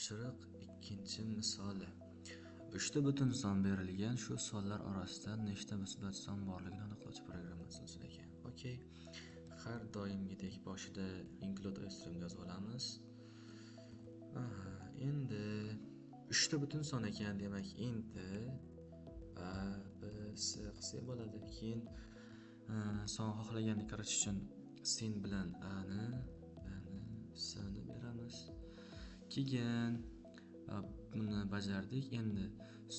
Topshiriq ikkinchi misoli. 3 butun son berilgan, shu sonlar orasida nechta musbat son borligini aniqlovchi programma so'zida ekan. Okey. Har doimgidek boshida include string yozib olamiz. Endi 3 butun son ekan, demak int a b s qilsak bo'ladi. Keyin son xohlaganini kiritish uchun sin bilan a ni s ni beramiz. Keyin buni bajardik. Endi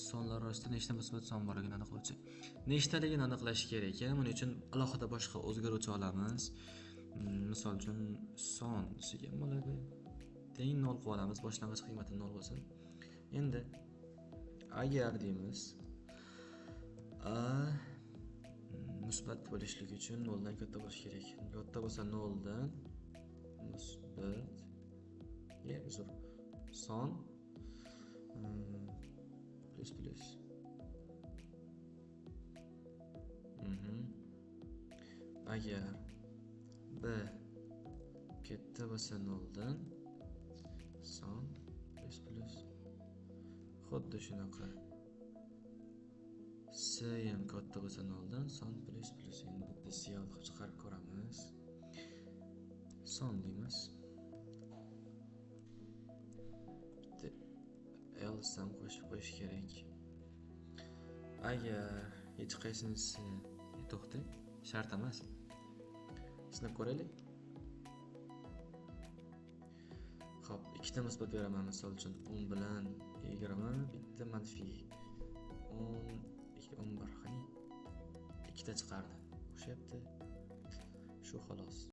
sonlar orasida nechta musbat son borligini aniqlovchi. Nechtaligini aniqlash kerak ekan. Buning uchun alohida boshqa o'zgaruvchi olamiz. Misol uchun son degan bo'ladi. Teng 0 qilib olamiz. Boshlang'ich qiymati 0 bo'lsin. Endi agar deymiz a musbat bo'lishligi uchun 0 dan katta bo'lishi kerak. Katta bo'lsa 0 dan musbat son plus. Agar b katta bo'lsa 0 dan son plus. Xuddi shunaqa s ham katta bo'lsa 0 dan son plus. Endi bitta siyol qilib chiqarib ko'ramiz. Son deymiz. Else ham qo'shib qo'yish kerak. Agar hech qaysinisi to'xta, shart emas. Sinab ko'raylik. Xo'p, ikkita musbat beraman, misol uchun 10 bilan 20, bitta manfiy 10, 11 qani? Ikkita chiqardi. O'shyapti. Shu xolos.